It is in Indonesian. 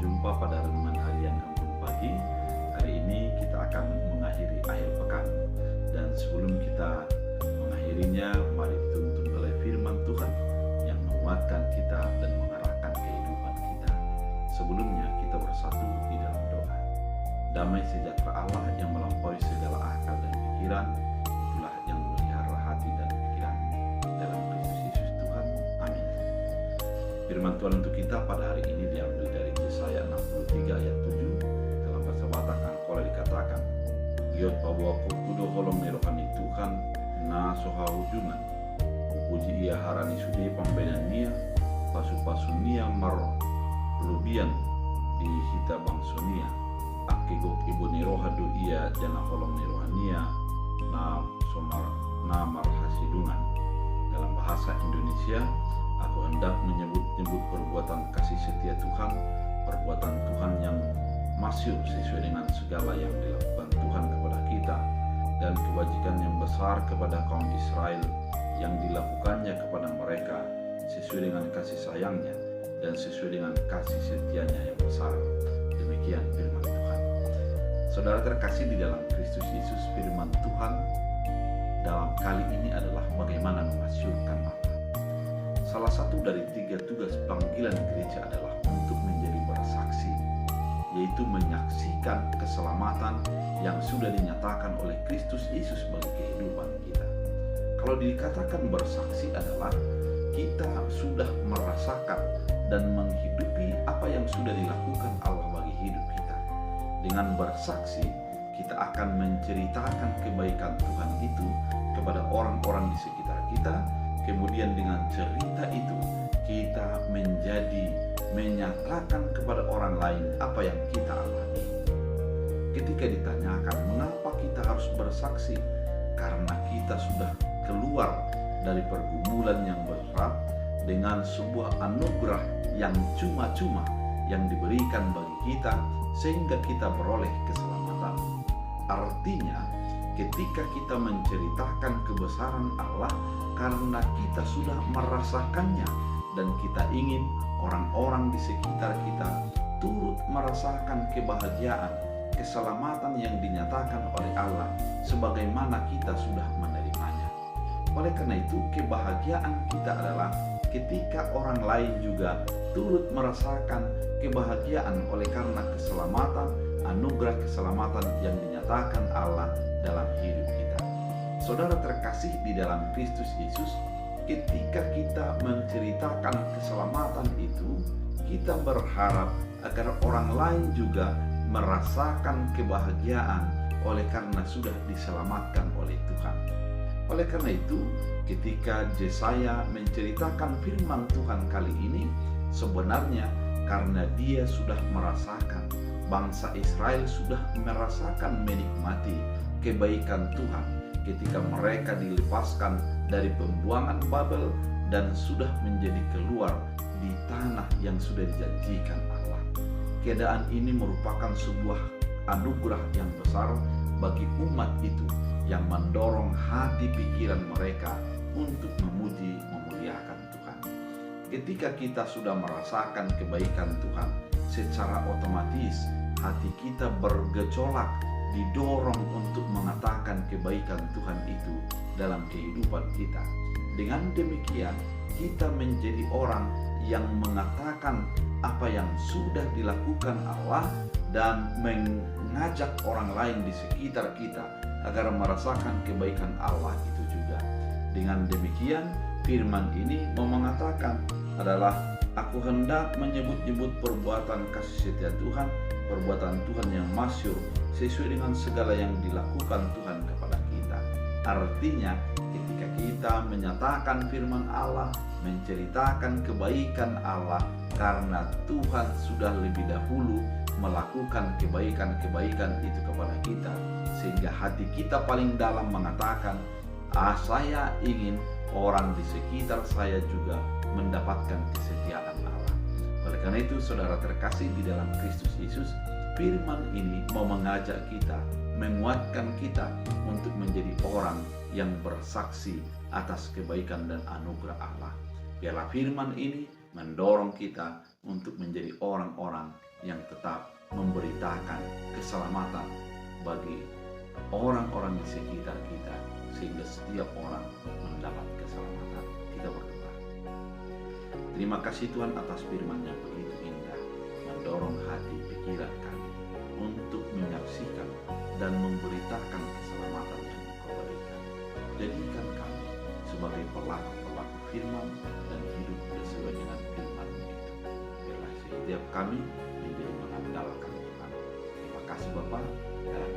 berjumpa pada renungan harian Embun Pagi. Hari ini kita akan mengakhiri akhir pekan. Dan sebelum kita mengakhirinya, mari dituntun oleh firman Tuhan yang menguatkan kita dan mengarahkan kehidupan kita. Sebelumnya kita bersatu di dalam doa. Damai sejahtera Allah yang melampaui segala akal dan pikiran, itulah yang memelihara hati dan pikiran dalam Kristus Yesus Tuhan. Amin. Firman Tuhan untuk kita pada hari ini diambil dari Yesaya 63 ayat 7. Dalam bahasa Batak Angkola dikatakan, Giot pabuah kudo holong nerokan Tuhan na soha hujungan. Puji ia harani sudi pambenan nia, pasu-pasu nia maro lubian di hita bangsonia. Akigok ibu neroha do ia jana holong nerohania na somar na marhasidungan. Dalam bahasa Indonesia, aku hendak menyebut-nyebut perbuatan kasih setia Tuhan, perbuatan Tuhan yang masyhur sesuai dengan segala yang dilakukan Tuhan kepada kita, dan kebajikan yang besar kepada kaum Israel yang dilakukannya kepada mereka sesuai dengan kasih sayangnya dan sesuai dengan kasih setianya yang besar. Demikian firman Tuhan. Saudara terkasih di dalam Kristus Yesus, firman Tuhan dalam kali ini adalah bagaimana memasyurkan Allah. Salah satu dari 3 tugas panggilan gereja adalah untuk menjadi bersaksi, yaitu menyaksikan keselamatan yang sudah dinyatakan oleh Kristus Yesus bagi kehidupan kita. Kalau dikatakan bersaksi adalah kita sudah merasakan dan menghidupi apa yang sudah dilakukan Allah bagi hidup kita. Dengan bersaksi, kita akan menceritakan kebaikan Tuhan itu kepada orang-orang di sekitar kita. Kemudian dengan cerita itu kita menyatakan kepada orang lain apa yang kita alami. Ketika ditanyakan mengapa kita harus bersaksi, karena kita sudah keluar dari pergumulan yang berat dengan sebuah anugerah yang cuma-cuma yang diberikan bagi kita sehingga kita beroleh keselamatan. Artinya, ketika kita menceritakan kebesaran Allah karena kita sudah merasakannya, dan kita ingin orang-orang di sekitar kita turut merasakan kebahagiaan, keselamatan yang dinyatakan oleh Allah sebagaimana kita sudah menerimanya. Oleh karena itu, kebahagiaan kita adalah ketika orang lain juga turut merasakan kebahagiaan oleh karena keselamatan, anugerah keselamatan yang dinyatakan Allah dalam hidup kita. Saudara terkasih di dalam Kristus Yesus, ketika kita menceritakan keselamatan itu, kita berharap agar orang lain juga merasakan kebahagiaan oleh karena sudah diselamatkan oleh Tuhan. Oleh karena itu, ketika Yesaya menceritakan firman Tuhan kali ini, sebenarnya karena dia sudah merasakan, bangsa Israel sudah merasakan menikmati kebaikan Tuhan ketika mereka dilepaskan dari pembuangan Babel dan sudah menjadi keluar di tanah yang sudah dijanjikan Allah. Keadaan ini merupakan sebuah anugerah yang besar bagi umat itu yang mendorong hati pikiran mereka untuk memuliakan Tuhan. Ketika kita sudah merasakan kebaikan Tuhan, secara otomatis hati kita bergejolak, didorong untuk mengatakan kebaikan Tuhan itu dalam kehidupan kita. Dengan demikian, kita menjadi orang yang mengatakan apa yang sudah dilakukan Allah dan mengajak orang lain di sekitar kita agar merasakan kebaikan Allah itu juga. Dengan demikian, firman ini mau mengatakan adalah aku hendak menyebut-nyebut perbuatan kasih setia Tuhan, perbuatan Tuhan yang masyhur sesuai dengan segala yang dilakukan Tuhan kepada kita. Artinya, ketika kita menyatakan firman Allah, menceritakan kebaikan Allah, karena Tuhan sudah lebih dahulu melakukan kebaikan-kebaikan itu kepada kita, sehingga hati kita paling dalam mengatakan, saya ingin orang di sekitar saya juga mendapatkan kesetiaan Allah. Oleh karena itu, saudara terkasih di dalam Kristus Yesus, firman ini mau mengajak kita, menguatkan kita untuk menjadi orang yang bersaksi atas kebaikan dan anugerah Allah. Biarlah firman ini mendorong kita untuk menjadi orang-orang yang tetap memberitakan keselamatan bagi orang-orang di sekitar kita, sehingga setiap orang mendapat keselamatan. Kita berdoa. Terima kasih Tuhan atas firman yang begitu indah, mendorong hati pikiran kami untuk menyaksikan dan memberitakan keselamatan yang Engkau berikan. Jadikan kami sebagai pelaku-pelaku firman dan hidup sesuai dengan firman itu. Biarlah setiap kami menjadi mengandalkan Tuhan. Terima kasih Bapa, dalam